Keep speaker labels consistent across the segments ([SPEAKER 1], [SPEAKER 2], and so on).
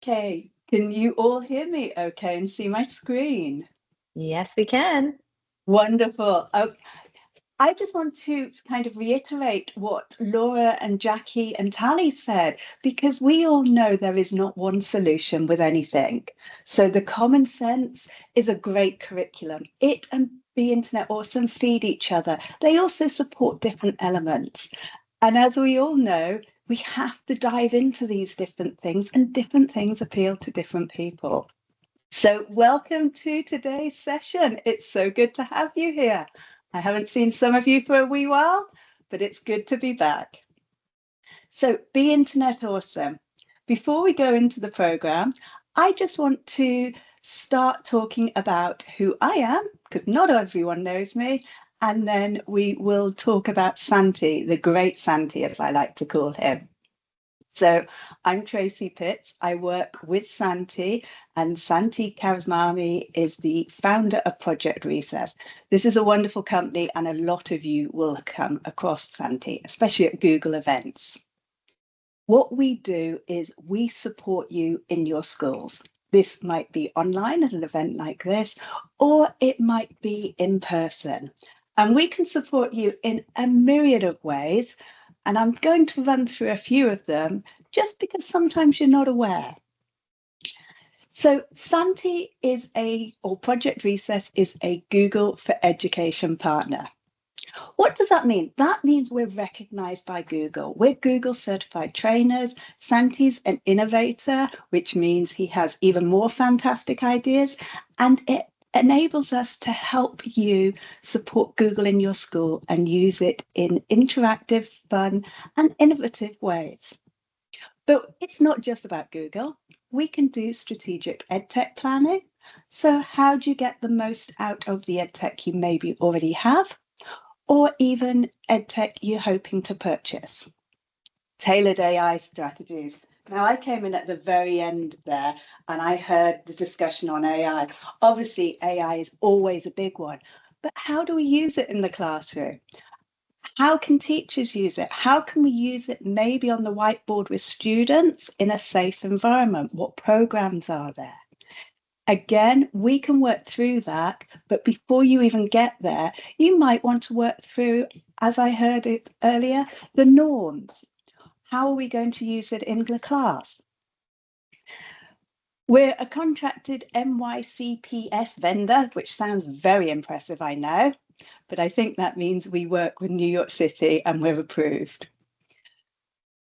[SPEAKER 1] Okay, can you all hear me okay and see my screen?
[SPEAKER 2] Yes, we can.
[SPEAKER 1] Wonderful. I just want to kind of reiterate what Laura and Jackie and Tally said, because we all know there is not one solution with anything. So the common sense is a great curriculum. It and the Internet Awesome feed each other. They also support different elements. And as we all know, we have to dive into these different things, and different things appeal to different people. So, welcome to today's session. It's so good to have you here. I haven't seen some of you for a wee while, but it's good to be back. So, Be Internet Awesome. Before we go into the program, I just want to start talking about who I am, because not everyone knows me. And then we will talk about Santi, the great Santi, as I like to call him. So I'm Tracy Pitts. I work with Santi, and Santi Karismami is the founder of Project Recess. This is a wonderful company, and a lot of you will come across Santi, especially at Google events. What we do is we support you in your schools. This might be online at an event like this, or it might be in person. And we can support you in a myriad of ways. And I'm going to run through a few of them just because sometimes you're not aware. So Santi or Project Recess is a Google for Education partner. What does that mean? That means we're recognized by Google. We're Google certified trainers. Santi's an innovator, which means he has even more fantastic ideas. And it enables us to help you support Google in your school and use it in interactive, fun, and innovative ways. But it's not just about Google. We can do strategic edtech planning. So, how do you get the most out of the edtech you maybe already have? Or even edtech you're hoping to purchase. Tailored AI strategies. Now, I came in at the very end there and I heard the discussion on AI. Obviously, AI is always a big one, but how do we use it in the classroom? How can teachers use it? How can we use it maybe on the whiteboard with students in a safe environment? What programs are there? Again, we can work through that, but before you even get there, you might want to work through, as I heard it earlier, the norms. How are we going to use it in the class? We're a contracted NYCPS vendor, which sounds very impressive, I know, but I think that means we work with New York City and we're approved.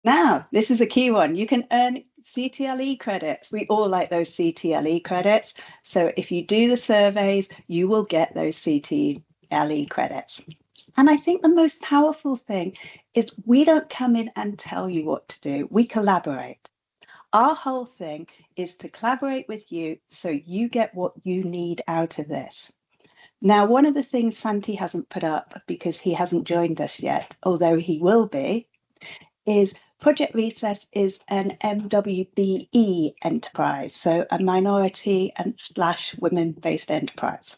[SPEAKER 1] Now, this is a key one. You can earn CTLE credits. We all like those CTLE credits. So if you do the surveys, you will get those CTLE credits. And I think the most powerful thing is we don't come in and tell you what to do. We collaborate. Our whole thing is to collaborate with you so you get what you need out of this. Now, one of the things Santi hasn't put up because he hasn't joined us yet, although he will be, is Project Recess is an MWBE enterprise, so a minority and slash women-based enterprise.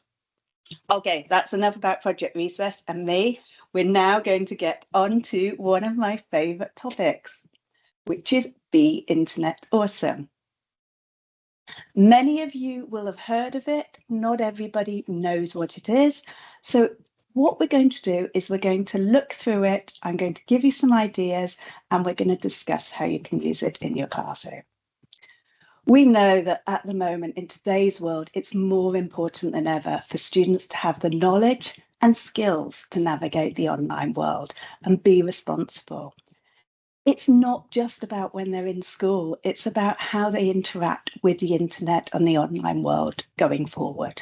[SPEAKER 1] Okay, that's enough about Project Recess and me. We're now going to get on to one of my favorite topics, which is Be Internet Awesome. Many of you will have heard of it. Not everybody knows what it is. So what we're going to do is we're going to look through it. I'm going to give you some ideas and we're going to discuss how you can use it in your classroom. We know that at the moment in today's world, it's more important than ever for students to have the knowledge and skills to navigate the online world and be responsible. It's not just about when they're in school, it's about how they interact with the internet and the online world going forward.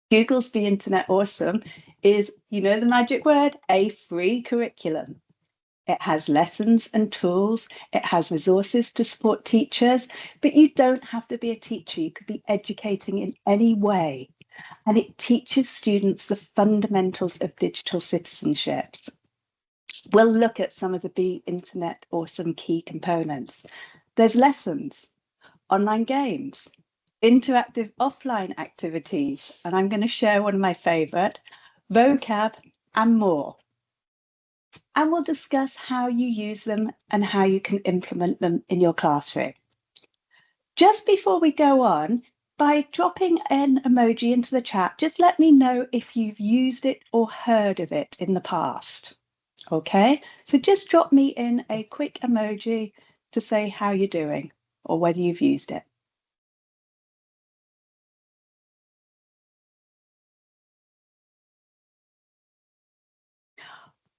[SPEAKER 1] Google's Be Internet Awesome is, you know the magic word, a free curriculum. It has lessons and tools. It has resources to support teachers, but you don't have to be a teacher. You could be educating in any way. And it teaches students the fundamentals of digital citizenships. We'll look at some of the Be Internet Awesome key components. There's lessons, online games, interactive offline activities, and I'm going to share one of my favorite, vocab, and more. And we'll discuss how you use them and how you can implement them in your classroom. Just before we go on, by dropping an emoji into the chat, just let me know if you've used it or heard of it in the past. Okay, so just drop me in a quick emoji to say how you're doing or whether you've used it.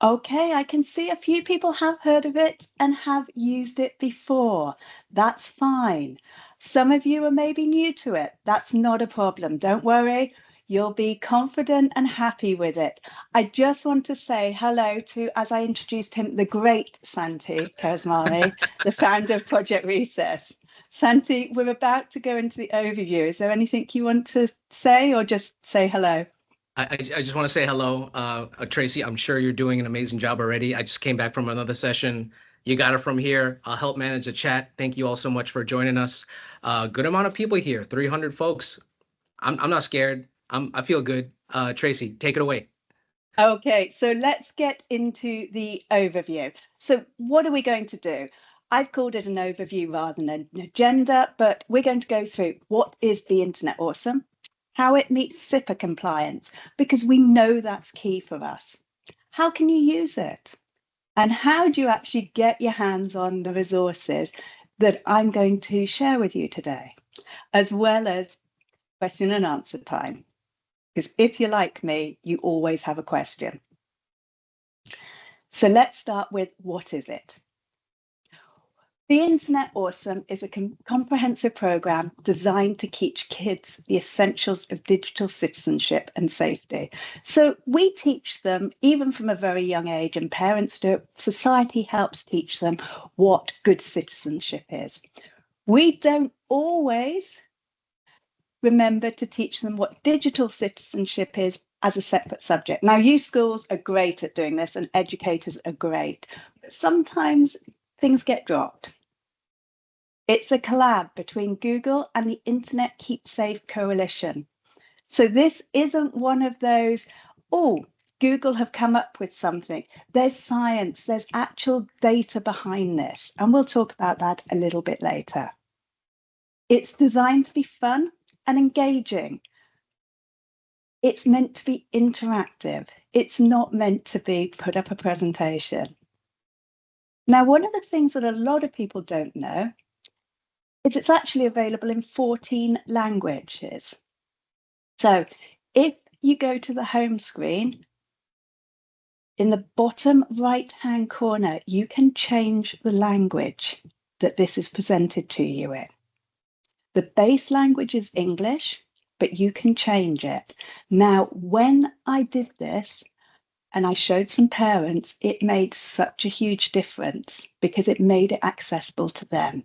[SPEAKER 1] Okay, I can see a few people have heard of it and have used it before. That's fine. Some of you are maybe new to it. That's not a problem. Don't worry. You'll be confident and happy with it. I just want to say hello to, as I introduced him, the great Santi Kosmani, the founder of Project Recess. Santi, we're about to go into the overview. Is there anything you want to say or just say hello?
[SPEAKER 3] I just want to say hello, Tracy. I'm sure you're doing an amazing job already. I just came back from another session. You got it from here. I'll help manage the chat. Thank you all so much for joining us. Good amount of people here, 300 folks. I'm not scared. I feel good. Tracy, take it away.
[SPEAKER 1] Okay, so let's get into the overview. So what are we going to do? I've called it an overview rather than an agenda, but we're going to go through what is the Internet Awesome, how it meets CIPA compliance, because we know that's key for us. How can you use it? And how do you actually get your hands on the resources that I'm going to share with you today, as well as question and answer time? Because if you're like me, you always have a question. So let's start with what is it? The Internet Awesome is a comprehensive program designed to teach kids the essentials of digital citizenship and safety. So we teach them, even from a very young age, and parents do it. Society helps teach them what good citizenship is. We don't always remember to teach them what digital citizenship is as a separate subject. Now, you schools are great at doing this and educators are great, but sometimes things get dropped. It's a collab between Google and the Internet Keep Safe Coalition. So this isn't one of those, oh, Google have come up with something. There's science, there's actual data behind this. And we'll talk about that a little bit later. It's designed to be fun and engaging. It's meant to be interactive. It's not meant to be put up a presentation. Now, one of the things that a lot of people don't know is it's actually available in 14 languages. So if you go to the home screen, in the bottom right-hand corner, you can change the language that this is presented to you in. The base language is English, but you can change it. Now, when I did this, and I showed some parents, it made such a huge difference because it made it accessible to them.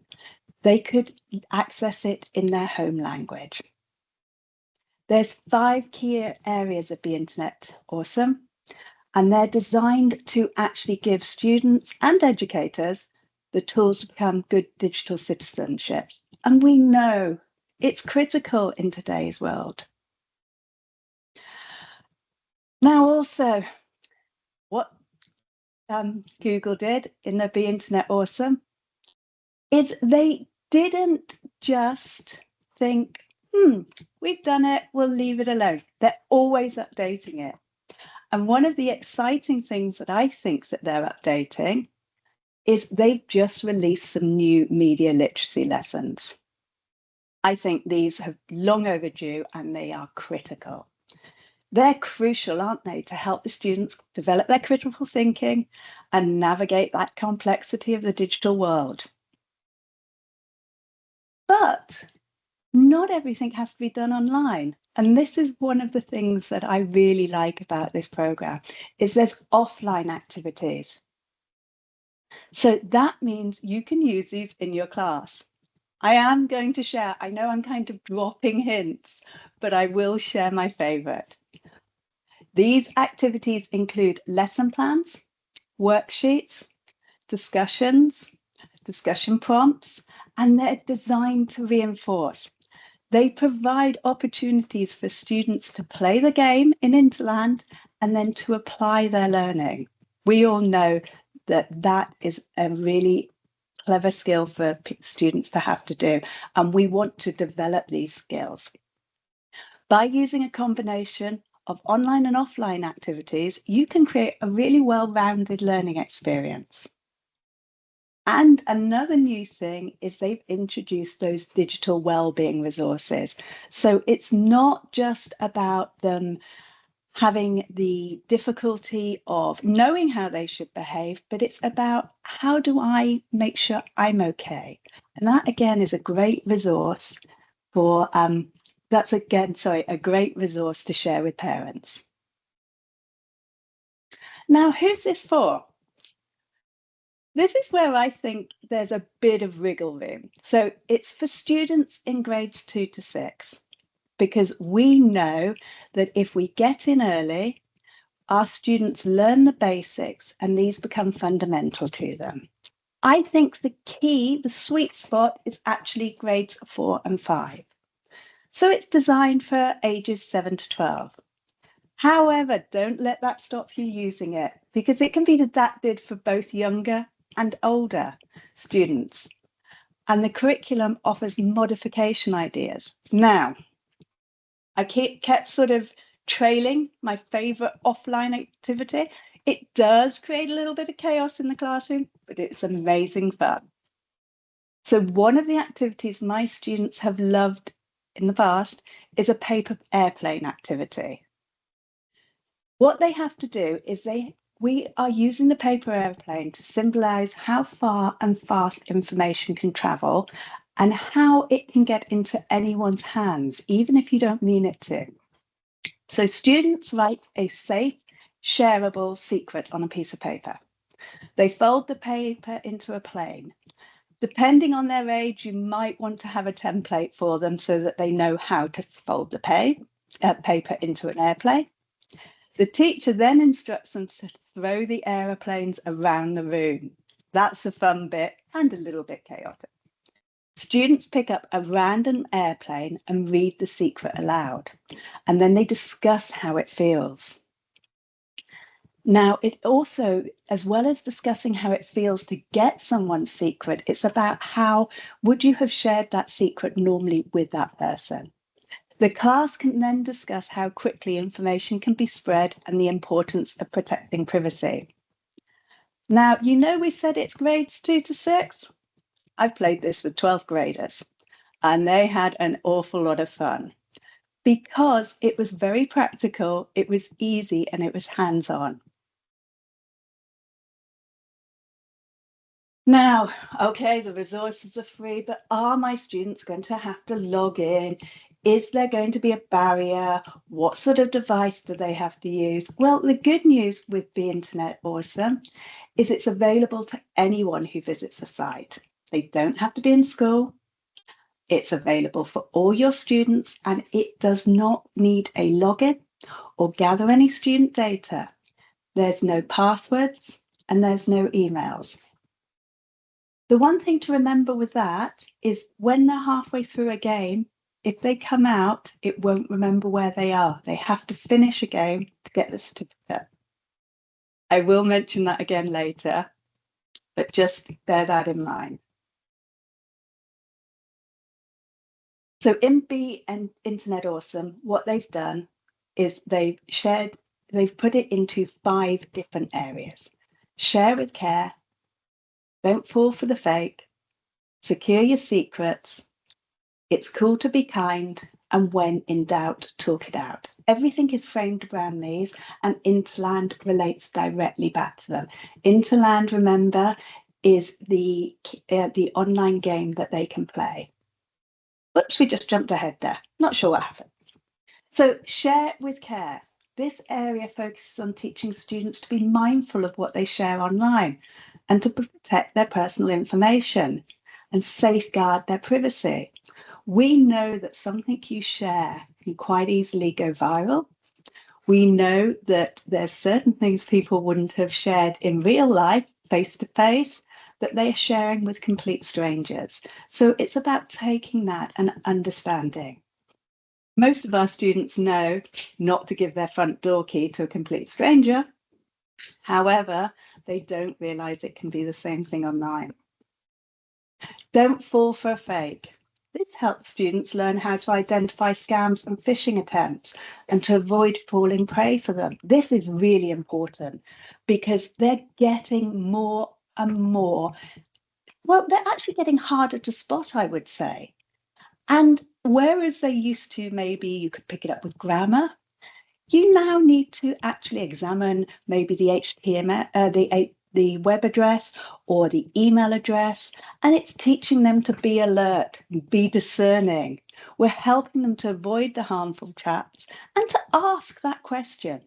[SPEAKER 1] They could access it in their home language. There's 5 key areas of the Internet Awesome, and they're designed to actually give students and educators the tools to become good digital citizenships. And we know it's critical in today's world. Now, also, what Google did in the Be Internet Awesome is they didn't just think, we've done it, we'll leave it alone. They're always updating it. And one of the exciting things that I think that they're updating is they've just released some new media literacy lessons. I think these have long overdue and they are critical. They're crucial, aren't they, to help the students develop their critical thinking and navigate that complexity of the digital world. But not everything has to be done online. And this is one of the things that I really like about this program, is there's offline activities. So that means you can use these in your class. I am going to share, I know I'm kind of dropping hints, but I will share my favorite. These activities include lesson plans, worksheets, discussions, discussion prompts, and they're designed to reinforce. They provide opportunities for students to play the game in Interland and then to apply their learning. We all know that that is a really clever skill for students to have to do. And we want to develop these skills. By using a combination of online and offline activities, you can create a really well-rounded learning experience. And another new thing is they've introduced those digital well-being resources. So it's not just about them having the difficulty of knowing how they should behave, but it's about how do I make sure I'm okay? And that again is a great resource for a great resource to share with parents. Now, who's this for? This is where I think there's a bit of wriggle room. So it's for students in grades 2 to 6, because we know that if we get in early, our students learn the basics and these become fundamental to them. I think the key, the sweet spot, is actually grades 4 and 5. So it's designed for ages 7 to 12. However, don't let that stop you using it, because it can be adapted for both younger and older students. And the curriculum offers modification ideas. Now, I kept sort of trailing my favorite offline activity. It does create a little bit of chaos in the classroom, but it's amazing fun. So one of the activities my students have loved in the past is a paper airplane activity. What they have to do is we are using the paper airplane to symbolize how far and fast information can travel and how it can get into anyone's hands, even if you don't mean it to. So students write a safe, shareable secret on a piece of paper. They fold the paper into a plane. Depending on their age, you might want to have a template for them so that they know how to fold the paper into an airplane. The teacher then instructs them to throw the aeroplanes around the room. That's the fun bit and a little bit chaotic. Students pick up a random airplane and read the secret aloud, and then they discuss how it feels. Now, it also, as well as discussing how it feels to get someone's secret, it's about how would you have shared that secret normally with that person. The class can then discuss how quickly information can be spread and the importance of protecting privacy. Now, you know we said it's grades 2 to 6? I've played this with 12th graders, and they had an awful lot of fun because it was very practical, it was easy, and it was hands-on. Now, okay, the resources are free, but are my students going to have to log in? Is there going to be a barrier? What sort of device do they have to use? Well, the good news with Be Internet Awesome is it's available to anyone who visits the site. They don't have to be in school. It's available for all your students, and it does not need a login or gather any student data. There's no passwords and there's no emails. The one thing to remember with that is when they're halfway through a game, if they come out, it won't remember where they are. They have to finish a game to get the certificate. I will mention that again later, but just bear that in mind. So in Be Internet Awesome, what they've done is they've put it into 5 different areas. Share with care, don't fall for the fake, secure your secrets, it's cool to be kind, and when in doubt, talk it out. Everything is framed around these, and Interland relates directly back to them. Interland, remember, is the online game that they can play. Whoops, we just jumped ahead there. Not sure what happened. So share with care. This area focuses on teaching students to be mindful of what they share online and to protect their personal information and safeguard their privacy. We know that something you share can quite easily go viral. We know that there's certain things people wouldn't have shared in real life, face to face, that they're sharing with complete strangers. So it's about taking that and understanding. Most of our students know not to give their front door key to a complete stranger. However, they don't realize it can be the same thing online. Don't fall for a fake. This helps students learn how to identify scams and phishing attempts and to avoid falling prey for them. This is really important because they're getting more and more. Well, they're actually getting harder to spot, I would say. And whereas they used to, maybe you could pick it up with grammar, you now need to actually examine maybe the HTML, the web address or the email address, and it's teaching them to be alert, be discerning. We're helping them to avoid the harmful chats and to ask that question.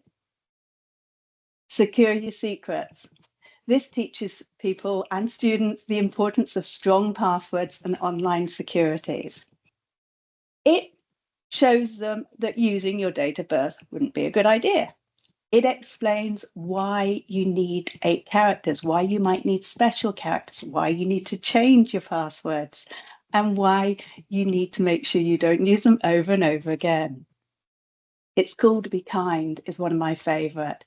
[SPEAKER 1] Secure your secrets. This teaches people and students the importance of strong passwords and online securities. It shows them that using your date of birth wouldn't be a good idea. It explains why you need 8 characters, why you might need special characters, why you need to change your passwords, and why you need to make sure you don't use them over and over again. It's Cool to Be Kind is one of my favorite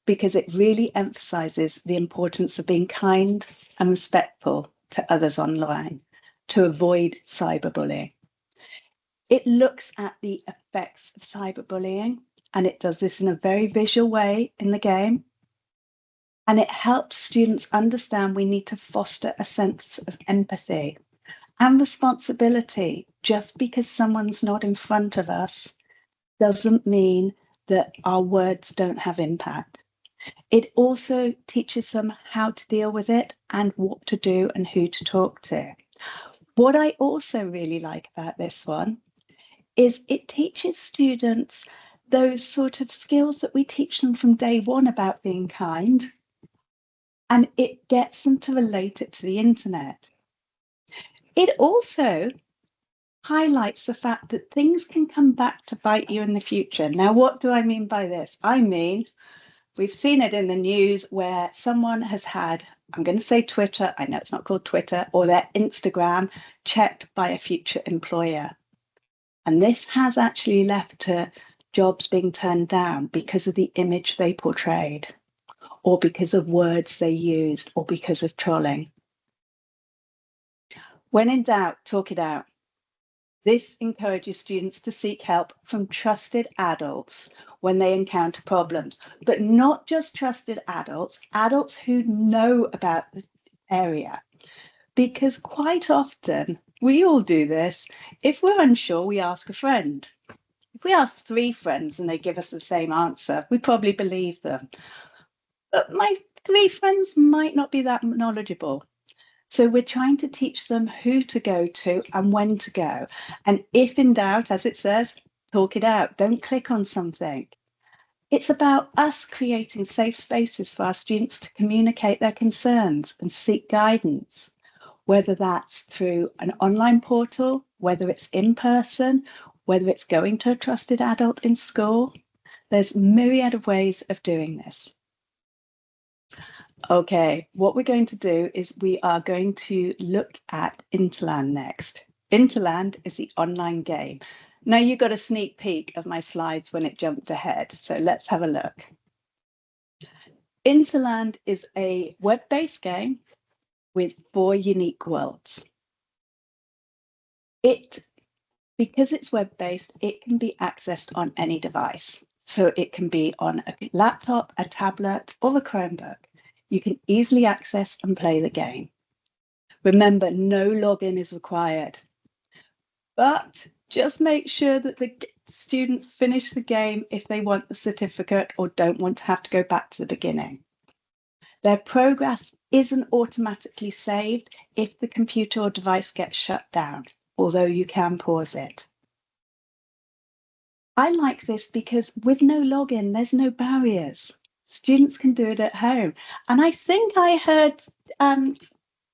[SPEAKER 1] because it really emphasizes the importance of being kind and respectful to others online to avoid cyberbullying. It looks at the effects of cyberbullying, and it does this in a very visual way in the game. And it helps students understand we need to foster a sense of empathy and responsibility. Just because someone's not in front of us doesn't mean that our words don't have impact. It also teaches them how to deal with it and what to do and who to talk to. What I also really like about this one is it teaches students those sort of skills that we teach them from day one about being kind, and it gets them to relate it to the internet. It also highlights the fact that things can come back to bite you in the future. Now, what do I mean by this? I mean, we've seen it in the news where someone has had, I'm going to say Twitter, I know it's not called Twitter, or their Instagram checked by a future employer. And this has actually led to jobs being turned down because of the image they portrayed, or because of words they used, or because of trolling. When in doubt, talk it out. This encourages students to seek help from trusted adults when they encounter problems, but not just trusted adults, adults who know about the area. Because quite often, we all do this. If we're unsure, we ask a friend. If we ask 3 friends and they give us the same answer, we probably believe them. But my 3 friends might not be that knowledgeable. So we're trying to teach them who to go to and when to go. And if in doubt, as it says, talk it out. Don't click on something. It's about us creating safe spaces for our students to communicate their concerns and seek guidance, whether that's through an online portal, whether it's in person, whether it's going to a trusted adult in school. There's a myriad of ways of doing this. Okay, what we're going to do is we are going to look at Interland next. Interland is the online game. Now you got a sneak peek of my slides when it jumped ahead, so let's have a look. Interland is a web-based game with 4 unique worlds. Because it's web-based, it can be accessed on any device. So it can be on a laptop, a tablet, or a Chromebook. You can easily access and play the game. Remember, no login is required. But just make sure that the students finish the game if they want the certificate or don't want to have to go back to the beginning. Their progress isn't automatically saved if the computer or device gets shut down, although you can pause it. I like this because with no login, there's no barriers. Students can do it at home. And I think I heard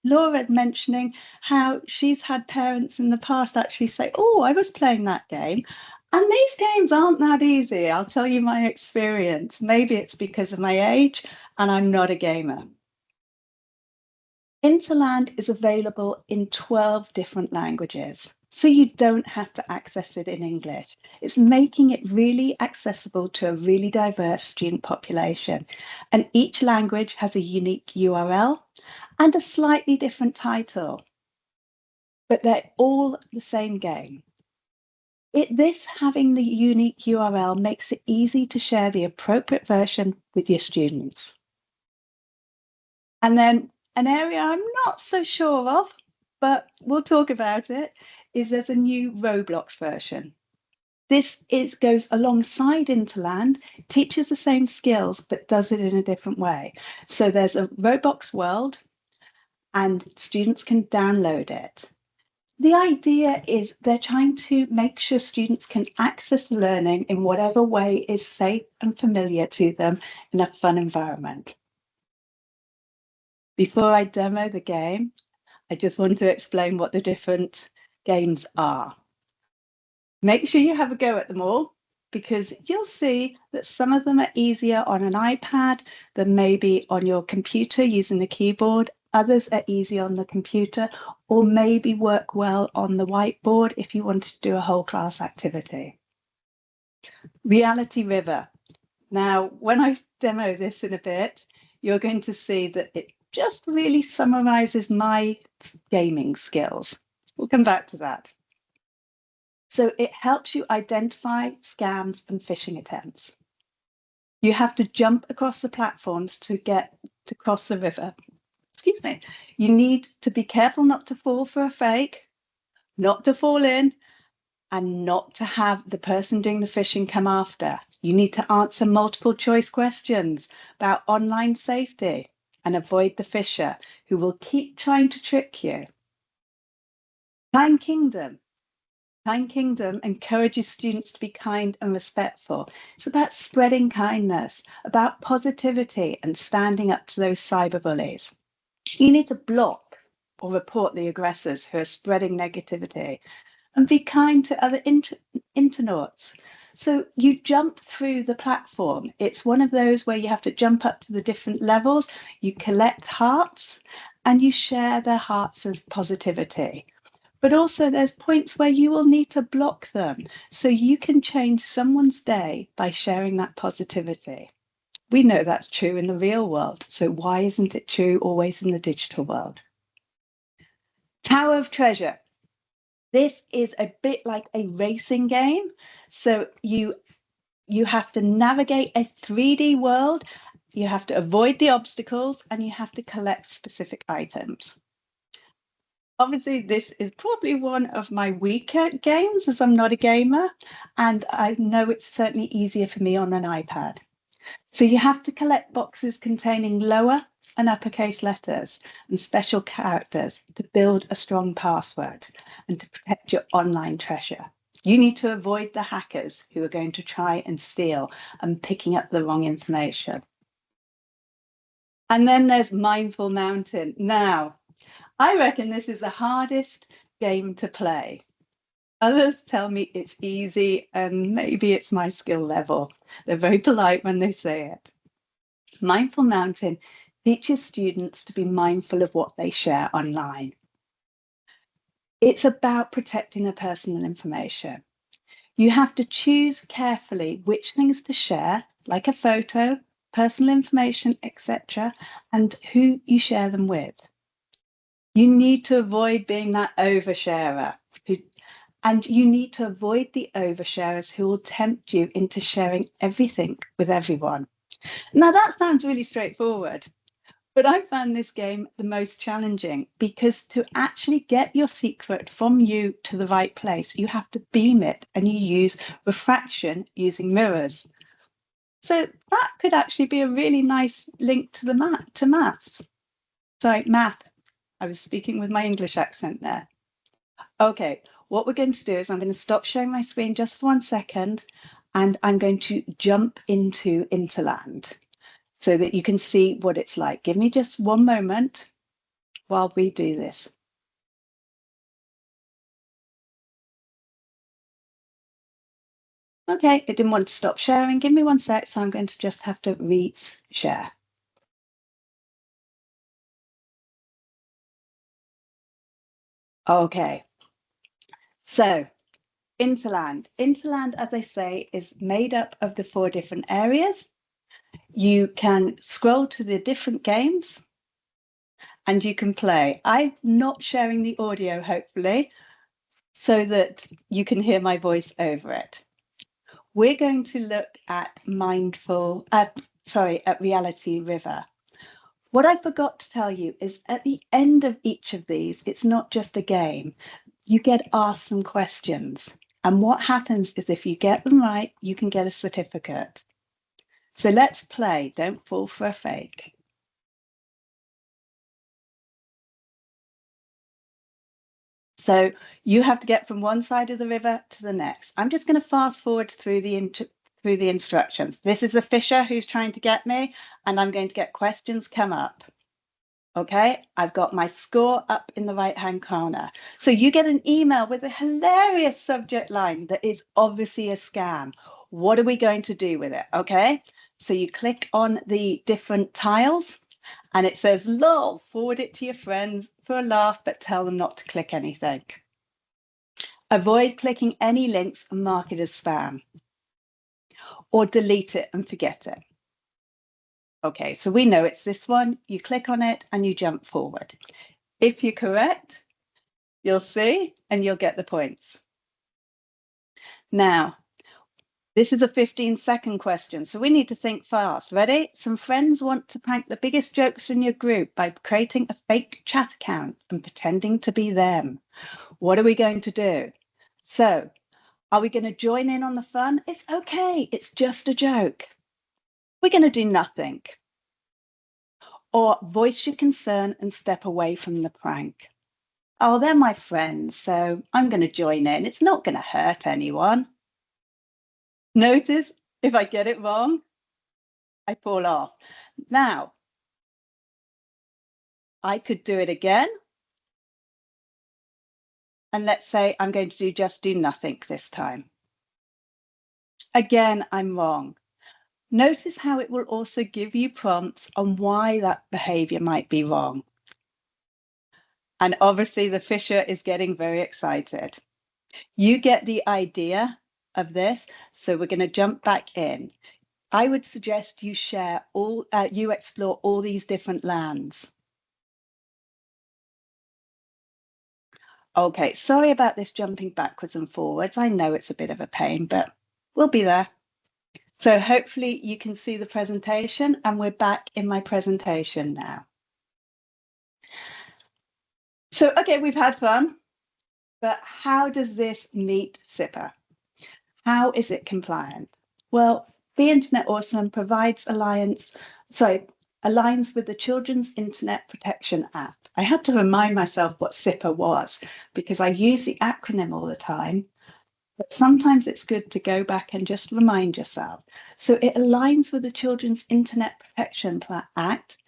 [SPEAKER 1] Laura mentioning how she's had parents in the past actually say, oh, I was playing that game. And these games aren't that easy. I'll tell you my experience. Maybe it's because of my age and I'm not a gamer. Interland is available in 12 different languages, so you don't have to access it in English. It's making it really accessible to a really diverse student population. And each language has a unique URL and a slightly different title. but they're all the same game. This having the unique URL makes it easy to share the appropriate version with your students. And then an area I'm not so sure of, but we'll talk about it, is there's a new Roblox version. This goes alongside Interland, teaches the same skills, but does it in a different way. So there's a Roblox world and students can download it. The idea is they're trying to make sure students can access learning in whatever way is safe and familiar to them in a fun environment. Before I demo the game, I just want to explain what the different games are. Make sure you have a go at them all, because you'll see that some of them are easier on an iPad than maybe on your computer using the keyboard. Others are easy on the computer, or maybe work well on the whiteboard if you want to do a whole class activity. Reality River. Now, when I demo this in a bit, you're going to see that it just really summarizes my gaming skills. We'll come back to that. So it helps you identify scams and phishing attempts. You have to jump across the platforms to get to cross the river. Excuse me. You need to be careful not to fall for a fake, not to fall in, and not to have the person doing the phishing come after. You need to answer multiple choice questions about online safety and avoid the phisher who will keep trying to trick you. Kind Kingdom. Kind Kingdom encourages students to be kind and respectful. It's about spreading kindness, about positivity and standing up to those cyberbullies. You need to block or report the aggressors who are spreading negativity and be kind to other internauts. So you jump through the platform. It's one of those where you have to jump up to the different levels. You collect hearts and you share their hearts as positivity. But also there's points where you will need to block them. So you can change someone's day by sharing that positivity. We know that's true in the real world. So why isn't it true always in the digital world? Tower of Treasure. This is a bit like a racing game. So you have to navigate a 3D world. You have to avoid the obstacles and you have to collect specific items. Obviously, this is probably one of my weaker games as I'm not a gamer, and I know it's certainly easier for me on an iPad. So you have to collect boxes containing lower and uppercase letters and special characters to build a strong password and to protect your online treasure. You need to avoid the hackers who are going to try and steal and picking up the wrong information. And then there's Mindful Mountain. Now, I reckon this is the hardest game to play. Others tell me it's easy and maybe it's my skill level. They're very polite when they say it. Mindful Mountain teaches students to be mindful of what they share online. It's about protecting their personal information. You have to choose carefully which things to share, like a photo, personal information, etc., and who you share them with. You need to avoid being that oversharer, and you need to avoid the oversharers who will tempt you into sharing everything with everyone. Now that sounds really straightforward, but I found this game the most challenging because to actually get your secret from you to the right place, you have to beam it and you use refraction using mirrors. So that could actually be a really nice link to the maths. Sorry, math. I was speaking with my English accent there. Okay, what we're going to do is I'm going to stop sharing my screen just for 1 second, and I'm going to jump into Interland so that you can see what it's like. Give me just 1 moment while we do this. Okay, it didn't want to stop sharing. Give me 1 sec, so I'm going to just have to re-share. Okay, so Interland. Interland, as I say, is made up of the 4 different areas. You can scroll to the different games, and you can play. I'm not sharing the audio, hopefully, so that you can hear my voice over it. We're going to look at at Reality River. What I forgot to tell you is at the end of each of these, it's not just a game. You get asked some questions. And what happens is if you get them right, you can get a certificate. So let's play. Don't fall for a fake. So you have to get from one side of the river to the next. I'm just going to fast forward through the instructions. This is a fisher who's trying to get me, and I'm going to get questions come up. Okay, I've got my score up in the right-hand corner. So you get an email with a hilarious subject line that is obviously a scam. What are we going to do with it? Okay, so you click on the different tiles and it says, lol, forward it to your friends for a laugh, but tell them not to click anything. Avoid clicking any links and mark it as spam. Or delete it and forget it. Okay, so we know it's this one. You click on it and you jump forward. If you're correct, you'll see and you'll get the points. Now, this is a 15-second question, so we need to think fast. Ready? Some friends want to prank the biggest jokes in your group by creating a fake chat account and pretending to be them. What are we going to do? So, are we going to join in on the fun? It's okay, it's just a joke. We're going to do nothing. Or voice your concern and step away from the prank. Oh, they're my friends, so I'm going to join in. It's not going to hurt anyone. Notice if I get it wrong, I fall off. Now, I could do it again. And let's say I'm going to just do nothing this time. Again, I'm wrong. Notice how it will also give you prompts on why that behavior might be wrong. And obviously the fisher is getting very excited. You get the idea of this. So we're going to jump back in. I would suggest you you explore all these different lands. Okay, sorry about this jumping backwards and forwards. I know it's a bit of a pain, but we'll be there. So hopefully you can see the presentation, and we're back in my presentation now. So, okay, we've had fun, but how does this meet SIPA? How is it compliant? Well, the Internet Awesome aligns with the Children's Internet Protection Act. I had to remind myself what SIPA was because I use the acronym all the time, but sometimes it's good to go back and just remind yourself. So it aligns with the Children's Internet Protection Act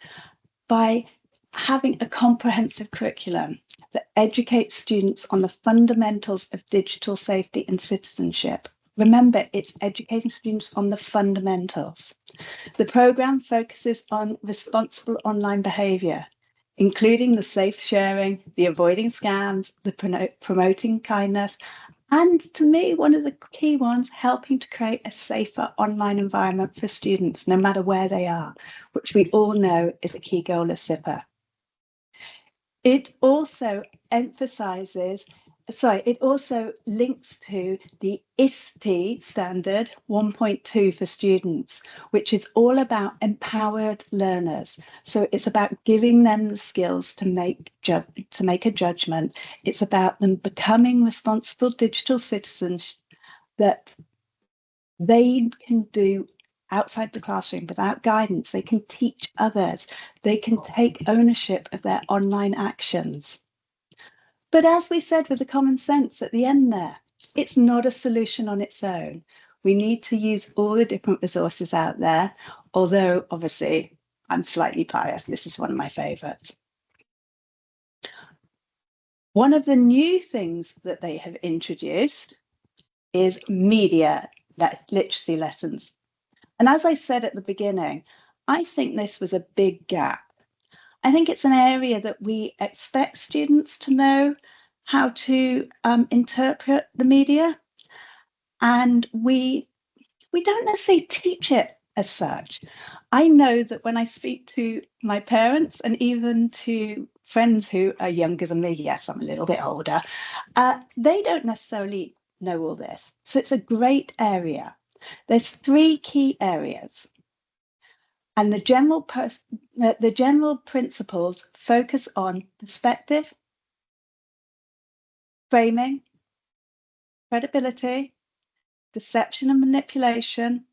[SPEAKER 1] by having a comprehensive curriculum that educates students on the fundamentals of digital safety and citizenship. Remember, it's educating students on the fundamentals. The program focuses on responsible online behavior, including the safe sharing, the avoiding scams, the promoting kindness, and to me, one of the key ones, helping to create a safer online environment for students, no matter where they are, which we all know is a key goal of SIPA. It also links to the ISTE standard 1.2 for students, which is all about empowered learners. So it's about giving them the skills to make a judgment. It's about them becoming responsible digital citizens that they can do outside the classroom without guidance. They can teach others. They can take ownership of their online actions. But as we said with the common sense at the end there, it's not a solution on its own. We need to use all the different resources out there, although obviously I'm slightly biased. This is one of my favorites. One of the new things that they have introduced is media literacy lessons. And as I said at the beginning, I think this was a big gap. I think it's an area that we expect students to know how to interpret the media, and we don't necessarily teach it as such. I know that when I speak to my parents and even to friends who are younger than me, yes, I'm a little bit older, they don't necessarily know all this. So it's a great area. There's three key areas. And the general principles focus on perspective, framing, credibility, deception and manipulation,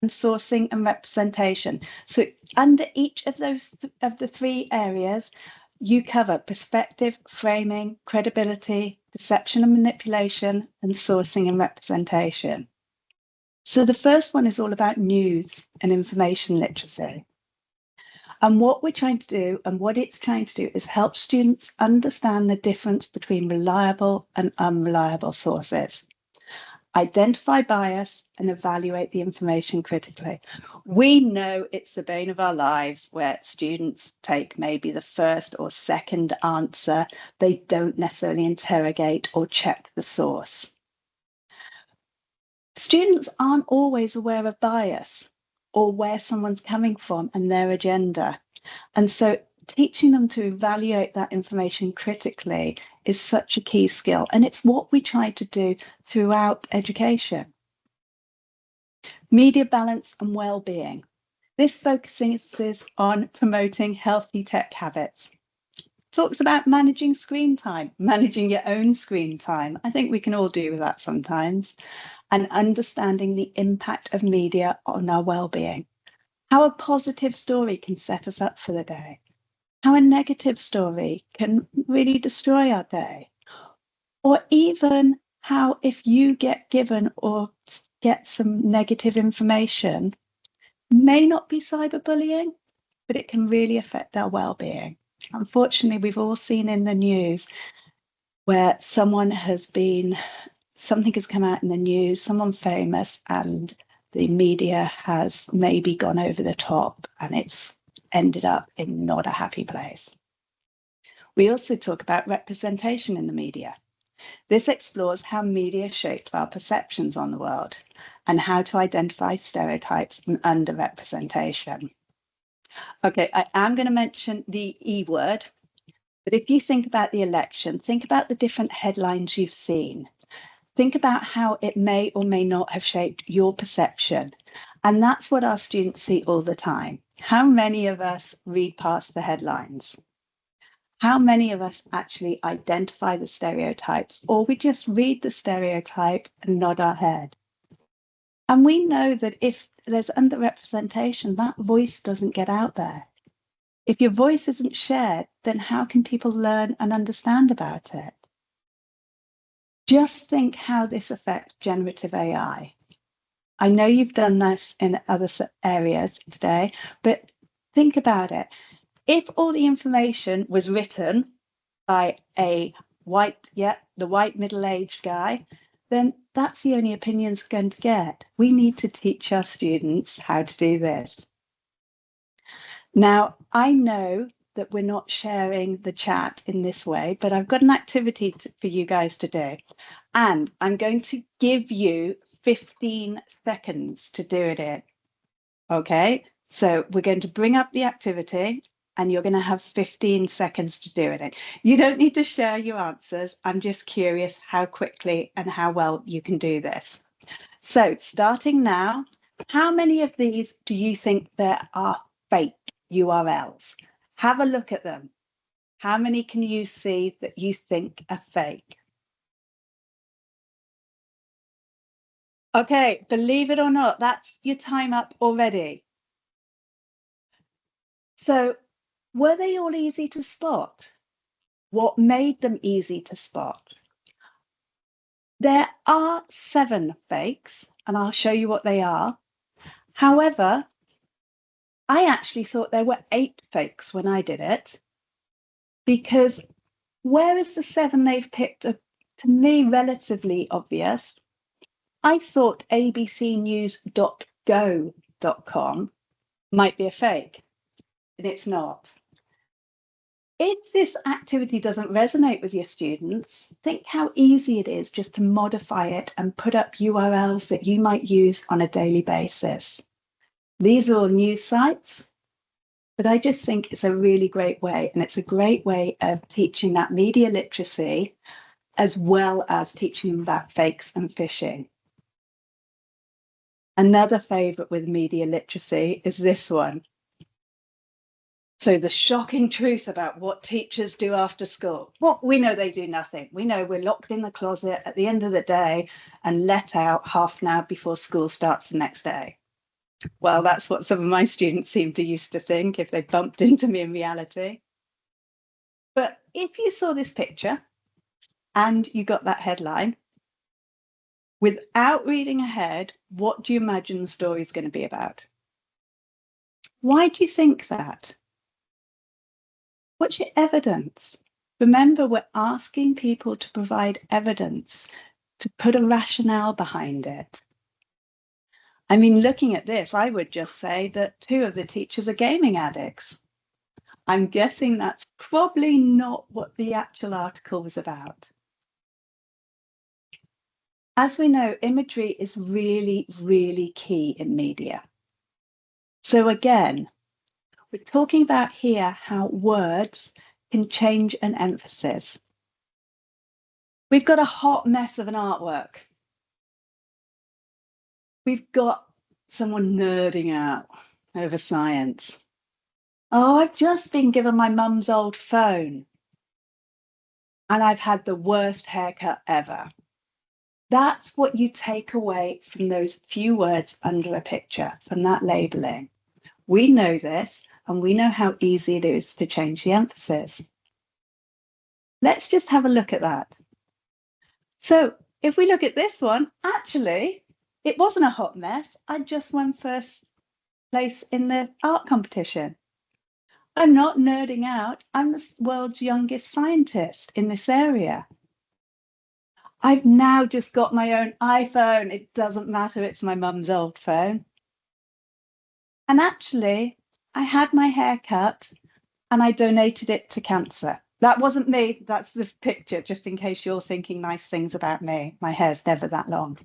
[SPEAKER 1] and sourcing and representation. So under each of those of the three areas, you cover perspective, framing, credibility, deception and manipulation, and sourcing and representation. So the first one is all about news and information literacy. And what we're trying to do, and what it's trying to do, is help students understand the difference between reliable and unreliable sources, identify bias, and evaluate the information critically. We know it's the bane of our lives where students take maybe the first or second answer. They don't necessarily interrogate or check the source. Students aren't always aware of bias or where someone's coming from and their agenda. And so teaching them to evaluate that information critically is such a key skill. And it's what we try to do throughout education. Media balance and well-being. This focuses on promoting healthy tech habits. Talks about managing screen time, managing your own screen time. I think we can all do that sometimes. And understanding the impact of media on our well-being. How a positive story can set us up for the day. How a negative story can really destroy our day. Or even how if you get given or get some negative information, may not be cyberbullying, but it can really affect our well-being. Unfortunately, we've all seen in the news where something has come out in the news, someone famous, and the media has maybe gone over the top and it's ended up in not a happy place. We also talk about representation in the media. This explores how media shapes our perceptions on the world and how to identify stereotypes and underrepresentation. Okay, I am going to mention the E word, but if you think about the election, think about the different headlines you've seen. Think about how it may or may not have shaped your perception. And that's what our students see all the time. How many of us read past the headlines? How many of us actually identify the stereotypes, or we just read the stereotype and nod our head? And we know that if there's underrepresentation, that voice doesn't get out there. If your voice isn't shared, then how can people learn and understand about it? Just think how this affects generative AI. I know you've done this in other areas today, but think about it. If all the information was written by the white middle-aged guy, then that's the only opinion it's going to get. We need to teach our students how to do this. Now, I know that we're not sharing the chat in this way, but I've got an activity for you guys to do. And I'm going to give you 15 seconds to do it in. Okay, so we're going to bring up the activity and you're going to have 15 seconds to do it in. You don't need to share your answers. I'm just curious how quickly and how well you can do this. So starting now, how many of these do you think there are fake URLs? Have a look at them. How many can you see that you think are fake? Okay, believe it or not, that's your time up already. So were they all easy to spot? What made them easy to spot? There are 7 fakes, and I'll show you what they are. However, I actually thought there were 8 fakes when I did it, because where is the 7 they've picked are, to me, relatively obvious. I thought abcnews.go.com might be a fake, and it's not. If this activity doesn't resonate with your students, think how easy it is just to modify it and put up URLs that you might use on a daily basis. These are all news sites, but I just think it's a really great way, and it's a great way of teaching that media literacy as well as teaching them about fakes and phishing. Another favorite with media literacy is this one. So the shocking truth about what teachers do after school. Well, we know they do nothing. We know we're locked in the closet at the end of the day and let out half an hour before school starts the next day. Well, that's what some of my students seem to used to think if they bumped into me in reality. But if you saw this picture and you got that headline, without reading ahead, what do you imagine the story is going to be about? Why do you think that? What's your evidence? Remember, we're asking people to provide evidence, to put a rationale behind it. I mean, looking at this, I would just say that 2 of the teachers are gaming addicts. I'm guessing that's probably not what the actual article was about. As we know, imagery is really, really key in media. So again, we're talking about here how words can change an emphasis. We've got a hot mess of an artwork. We've got someone nerding out over science. Oh, I've just been given my mum's old phone and I've had the worst haircut ever. That's what you take away from those few words under a picture, from that labeling. We know this, and we know how easy it is to change the emphasis. Let's just have a look at that. So if we look at this one, actually, it wasn't a hot mess. I just won first place in the art competition. I'm not nerding out. I'm the world's youngest scientist in this area. I've now just got my own iPhone. It doesn't matter. It's my mum's old phone. And actually, I had my hair cut and I donated it to cancer. That wasn't me. That's the picture, just in case you're thinking nice things about me. My hair's never that long.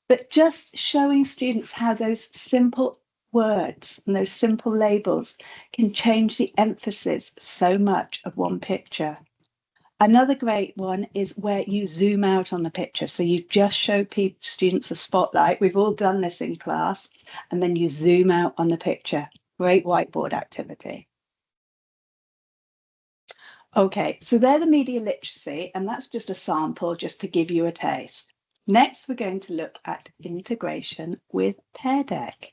[SPEAKER 1] But just showing students how those simple words and those simple labels can change the emphasis so much of one picture. Another great one is where you zoom out on the picture. So you just show students a spotlight. We've all done this in class. And then you zoom out on the picture. Great whiteboard activity. Okay, so they're the media literacy, and that's just a sample just to give you a taste. Next, we're going to look at integration with Pear Deck.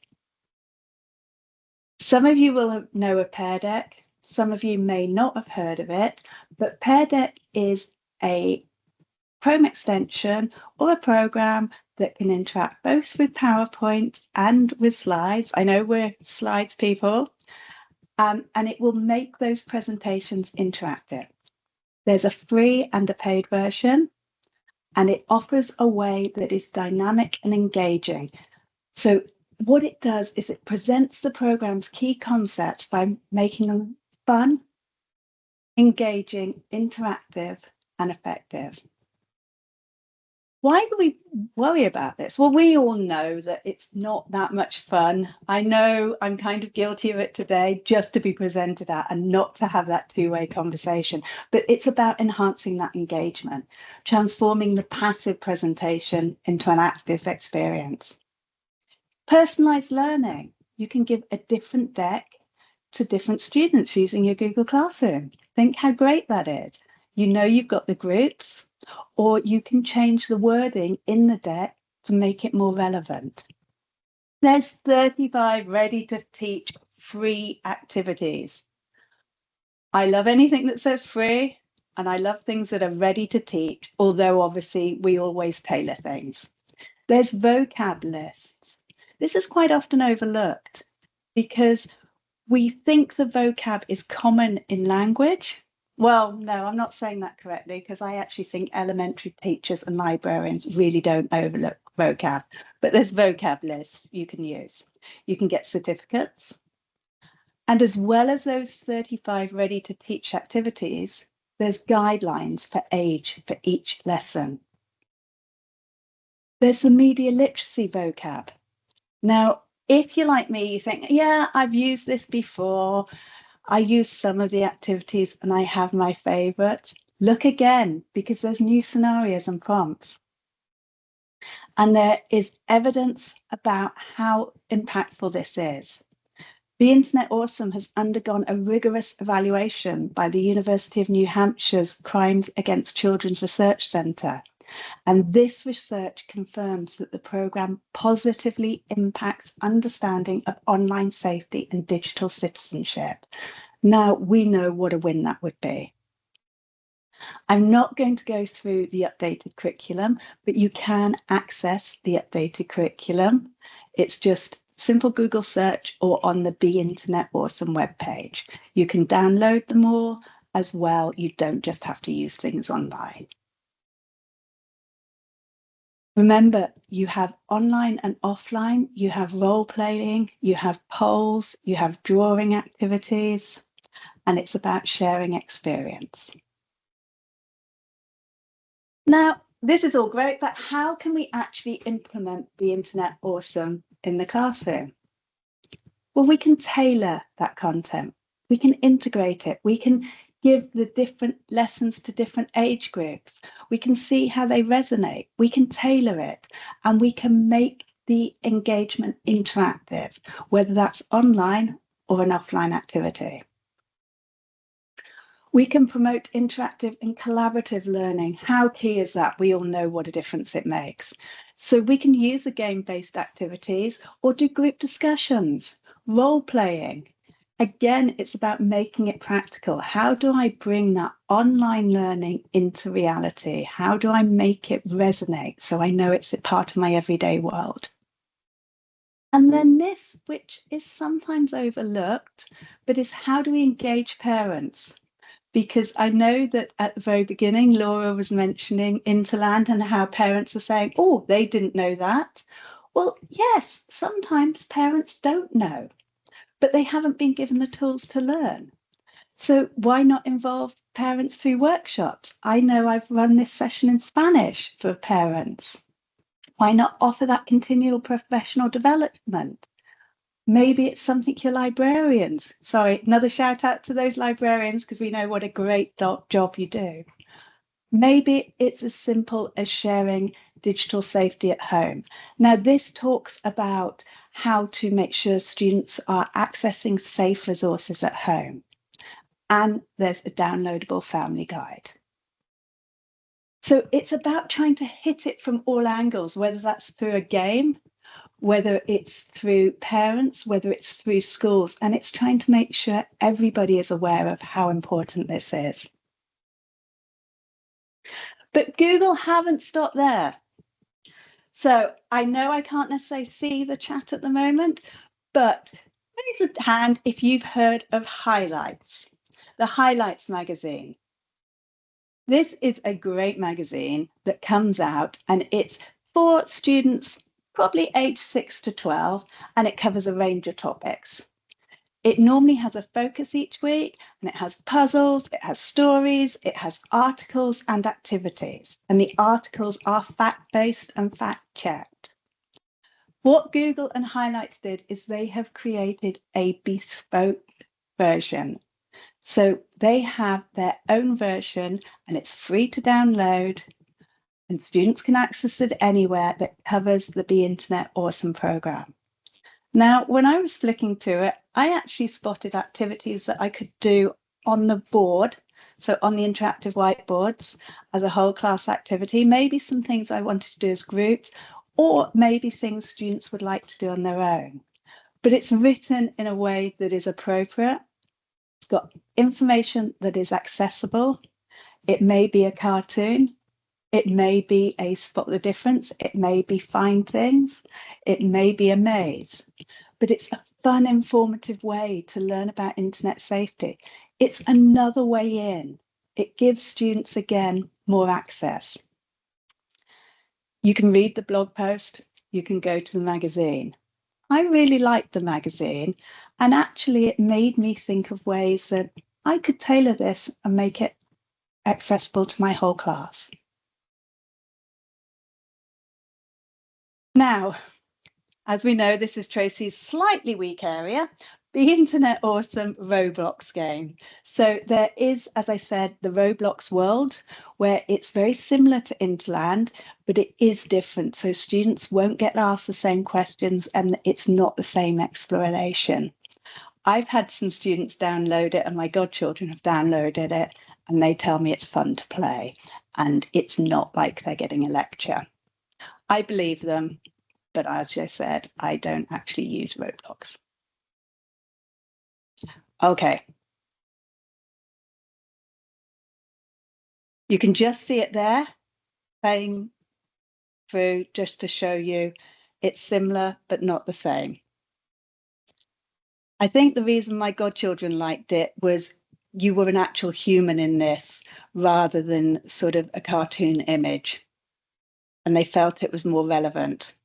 [SPEAKER 1] Some of you will know of Pear Deck. Some of you may not have heard of it, but Pear Deck is a Chrome extension or a program that can interact both with PowerPoint and with slides. I know we're slides people, and it will make those presentations interactive. There's a free and a paid version, and it offers a way that is dynamic and engaging. So what it does is it presents the program's key concepts by making them fun, engaging, interactive, and effective. Why do we worry about this? Well, we all know that it's not that much fun. I know I'm kind of guilty of it today, just to be presented at and not to have that two-way conversation. But it's about enhancing that engagement, transforming the passive presentation into an active experience. Personalized learning. You can give a different deck to different students using your Google Classroom. Think how great that is. You know you've got the groups, or you can change the wording in the deck to make it more relevant. There's 35 ready to teach free activities. I love anything that says free, and I love things that are ready to teach, although obviously we always tailor things. There's vocab lists. This is quite often overlooked because we think the vocab is common in language. Well, no, I'm not saying that correctly, because I actually think elementary teachers and librarians really don't overlook vocab. But there's vocab lists you can use. You can get certificates. And as well as those 35 ready to teach activities, there's guidelines for age for each lesson. There's the media literacy vocab. Now, if you're like me, you think, yeah, I've used this before. I use some of the activities and I have my favorites. Look again, because there's new scenarios and prompts. And there is evidence about how impactful this is. Be Internet Awesome has undergone a rigorous evaluation by the University of New Hampshire's Crimes Against Children's Research Centre. And this research confirms that the programme positively impacts understanding of online safety and digital citizenship. Now we know what a win that would be. I'm not going to go through the updated curriculum, but you can access the updated curriculum. It's just simple Google search or on the Be Internet Awesome webpage. You can download them all as well. You don't just have to use things online. Remember, you have online and offline, you have role playing, you have polls, you have drawing activities, and it's about sharing experience. Now, this is all great, but how can we actually implement Be Internet Awesome in the classroom? Well, we can tailor that content. We can integrate it. We can give the different lessons to different age groups. We can see how they resonate. We can tailor it, and we can make the engagement interactive, whether that's online or an offline activity. We can promote interactive and collaborative learning. How key is that? We all know what a difference it makes. So we can use the game-based activities or do group discussions, role playing. Again, it's about making it practical. How do I bring that online learning into reality? How do I make it resonate so I know it's a part of my everyday world? And then this, which is sometimes overlooked, but is how do we engage parents? Because I know that at the very beginning, Laura was mentioning Interland and how parents are saying, oh, they didn't know that. Well, yes, sometimes parents don't know, but they haven't been given the tools to learn. So why not involve parents through workshops? I know I've run this session in Spanish for parents. Why not offer that continual professional development? Maybe it's something your librarians. Sorry, another shout out to those librarians because we know what a great job you do. Maybe it's as simple as sharing digital safety at home. Now, this talks about how to make sure students are accessing safe resources at home. And there's a downloadable family guide. So it's about trying to hit it from all angles, whether that's through a game, whether it's through parents, whether it's through schools, and it's trying to make sure everybody is aware of how important this is. But Google haven't stopped there. So I know I can't necessarily see the chat at the moment, but raise a hand if you've heard of Highlights, the Highlights magazine. This is a great magazine that comes out and it's for students probably age 6 to 12, and it covers a range of topics. It normally has a focus each week, and it has puzzles, it has stories, it has articles and activities, and the articles are fact-based and fact-checked. What Google and Highlights did is they have created a bespoke version. So they have their own version, and it's free to download, and students can access it anywhere that covers the Be Internet Awesome program. Now, when I was flicking through it, I actually spotted activities that I could do on the board, so on the interactive whiteboards as a whole class activity, maybe some things I wanted to do as groups, or maybe things students would like to do on their own. But it's written in a way that is appropriate. It's got information that is accessible. It may be a cartoon. It may be a spot the difference. It may be find things. It may be a maze. But it's a fun, informative way to learn about internet safety. It's another way in. It gives students, again, more access. You can read the blog post. You can go to the magazine. I really liked the magazine, and actually it made me think of ways that I could tailor this and make it accessible to my whole class. Now, As we know, this is Tracy's slightly weak area, the Internet Awesome Roblox game. So there is, as I said, the Roblox world where it's very similar to Interland, but it is different. So students won't get asked the same questions and it's not the same exploration. I've had some students download it and my godchildren have downloaded it and they tell me it's fun to play and it's not like they're getting a lecture. I believe them, but as I said, I don't actually use Roblox. Okay. You can just see it there, playing through just to show you it's similar, but not the same. I think the reason my godchildren liked it was you were an actual human in this rather than sort of a cartoon image. And they felt it was more relevant.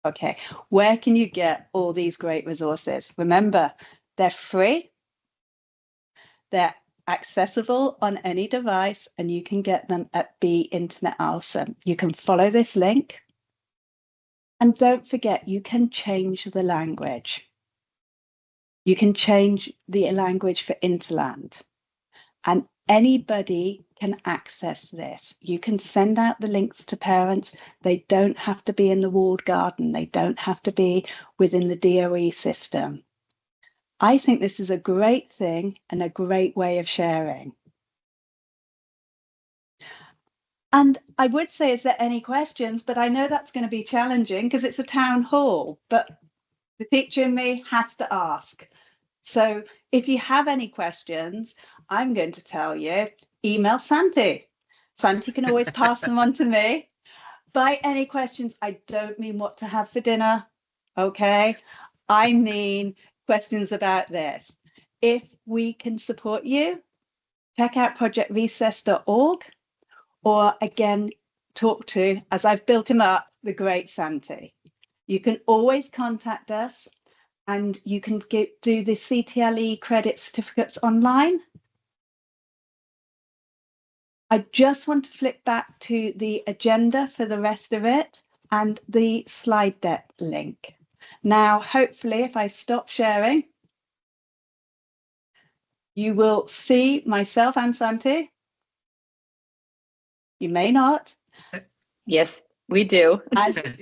[SPEAKER 1] Okay, where can you get all these great resources? Remember, they're free, they're accessible on any device, and you can get them at Be Internet Awesome. You can follow this link. And don't forget, you can change the language. You can change the language for Interland. And anybody can access this. You can send out the links to parents. They don't have to be in the walled garden. They don't have to be within the DOE system. I think this is a great thing and a great way of sharing. And I would say, is there any questions? But I know that's going to be challenging because it's a town hall, but the teacher in me has to ask. So if you have any questions, I'm going to tell you, email Santi. Santi can always pass them on to me. By any questions, I don't mean what to have for dinner, okay? I mean questions about this. If we can support you, check out projectrecess.org, or again, talk to, as I've built him up, the great Santi. You can always contact us and you can do the CTLE credit certificates online. I just want to flick back to the agenda for the rest of it and the slide deck link. Now, hopefully, if I stop sharing, you will see myself and Santi. You may not.
[SPEAKER 2] Yes, we do.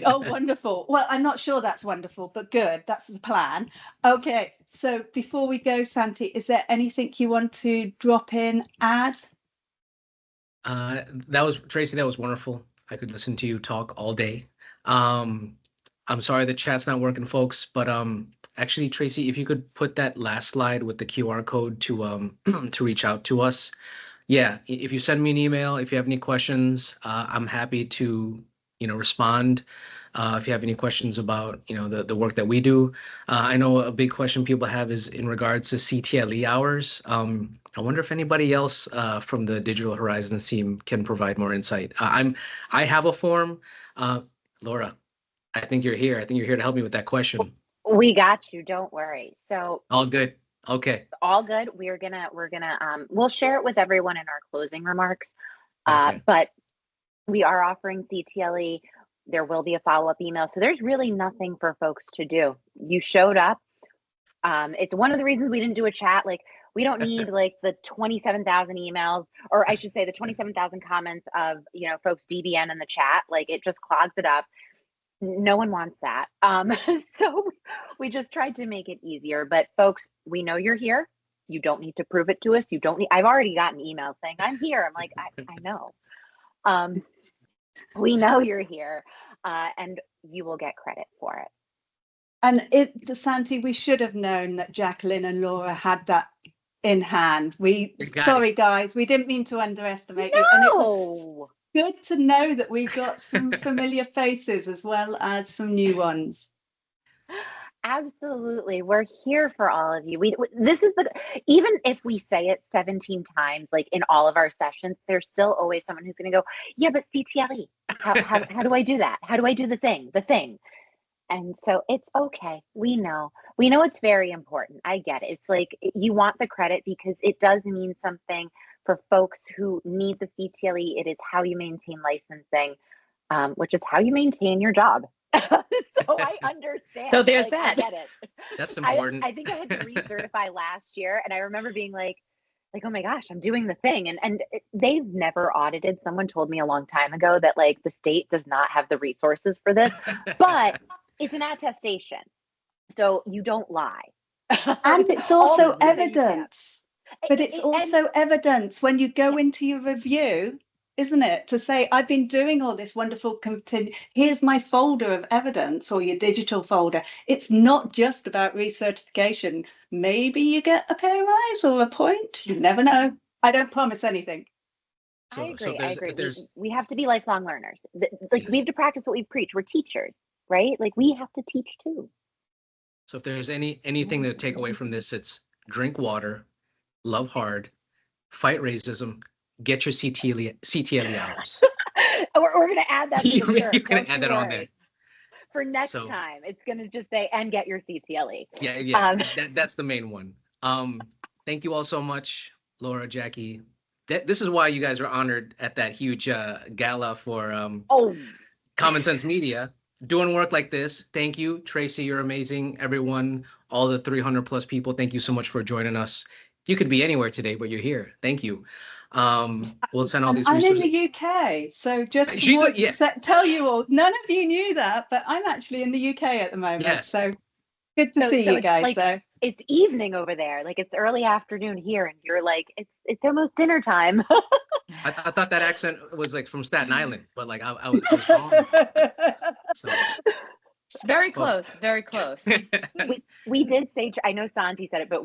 [SPEAKER 1] Oh, wonderful. Well, I'm not sure that's wonderful, but good. That's the plan. Okay, so before we go, Santi, is there anything you want to drop in, add?
[SPEAKER 3] That was Tracy. That was wonderful. I could listen to you talk all day. I'm sorry the chat's not working, folks, but actually, Tracy, if you could put that last slide with the QR code to to reach out to us. Yeah, if you send me an email, if you have any questions, I'm happy to respond. If you have any questions about the work that we do, I know a big question people have is in regards to CTLE hours. I wonder if anybody else from the Digital Horizons team can provide more insight. I have a form. Laura, I think you're here. I think you're here to help me with that question.
[SPEAKER 4] We got you. Don't worry. So
[SPEAKER 3] All good. Okay.
[SPEAKER 4] all good. We'll share it with everyone in our closing remarks.
[SPEAKER 3] Okay.
[SPEAKER 4] But we are offering CTLE. There will be a follow-up email. So there's really nothing for folks to do. You showed up. It's one of the reasons we didn't do a chat. Like, we don't need like the 27,000 emails, or I should say the 27,000 comments of, folks DBN in the chat. Like, it just clogs it up. No one wants that. So we just tried to make it easier. But folks, we know you're here. You don't need to prove it to us. I've already gotten emails saying I'm here. I'm like, I know. We know you're here, and you will get credit for it.
[SPEAKER 1] And Santi, we should have known that Jacqueline and Laura had that in hand. Sorry, guys, we didn't mean to underestimate you. And it was good to know that we've got some familiar faces as well as some new ones.
[SPEAKER 4] Absolutely. We're here for all of you. Even if we say it 17 times, like in all of our sessions, there's still always someone who's going to go, yeah, but CTLE, how do I do that? How do I do the thing? And so it's okay. We know it's very important. I get it. It's like you want the credit because it does mean something for folks who need the CTLE. It is how you maintain licensing. which is how you maintain your job. So I understand.
[SPEAKER 2] So there's
[SPEAKER 4] like, I
[SPEAKER 2] that.
[SPEAKER 4] get it.
[SPEAKER 3] That's important.
[SPEAKER 4] I think I had to recertify last year, and I remember being like, oh my gosh, I'm doing the thing. They've never audited. Someone told me a long time ago that like the state does not have the resources for this, but it's an attestation. So you don't lie.
[SPEAKER 1] And it's
[SPEAKER 4] All
[SPEAKER 1] also
[SPEAKER 4] the things you can.
[SPEAKER 1] evidence. But it's also evidence when you go into your review, isn't it? To say, I've been doing all this wonderful here's my folder of evidence, or your digital folder. It's not just about recertification. Maybe you get a pay rise or a point. You never know. I don't promise anything.
[SPEAKER 4] I agree. I agree.
[SPEAKER 3] There's,
[SPEAKER 4] We have to be lifelong learners. Like
[SPEAKER 3] Yes.
[SPEAKER 4] we have to practice what we preach. We're teachers, right? Like we have to teach too.
[SPEAKER 3] so if there's anything to take away from this, it's drink water, love hard, fight racism, get your CTLE hours.
[SPEAKER 4] We're going to add that to the
[SPEAKER 3] You're
[SPEAKER 4] shirt.
[SPEAKER 3] gonna
[SPEAKER 4] Don't
[SPEAKER 3] add
[SPEAKER 4] you
[SPEAKER 3] that on
[SPEAKER 4] worry.
[SPEAKER 3] there.
[SPEAKER 4] For next
[SPEAKER 3] So-
[SPEAKER 4] time, it's going to just say, and get your CTLE.
[SPEAKER 3] Yeah. That's the main one. Thank you all so much, Laura, Jackie. This is why you guys were honored at that huge gala for
[SPEAKER 4] Oh,
[SPEAKER 3] Common Sense Media. Doing work like this. Thank you, Tracy. You're amazing. Everyone, all the 300 plus people. Thank you so much for joining us. You could be anywhere today, but you're here. Thank you. We'll send all these
[SPEAKER 1] I'm in
[SPEAKER 3] resources.
[SPEAKER 1] the UK, so just
[SPEAKER 3] She's
[SPEAKER 1] to
[SPEAKER 3] a- yeah.
[SPEAKER 1] tell you all, none of you knew that, but I'm actually in the UK at the moment.
[SPEAKER 3] Yes.
[SPEAKER 1] So good to
[SPEAKER 4] So-
[SPEAKER 1] see
[SPEAKER 4] so
[SPEAKER 1] you
[SPEAKER 4] it's
[SPEAKER 1] guys.
[SPEAKER 4] like-
[SPEAKER 1] So
[SPEAKER 4] it's evening over there. Like it's early afternoon here, and you're like, it's almost dinner time.
[SPEAKER 3] I thought that accent was like from Staten Island, but like I was wrong. So.
[SPEAKER 2] Very close. Very close.
[SPEAKER 4] We did say, I know Santi said it, but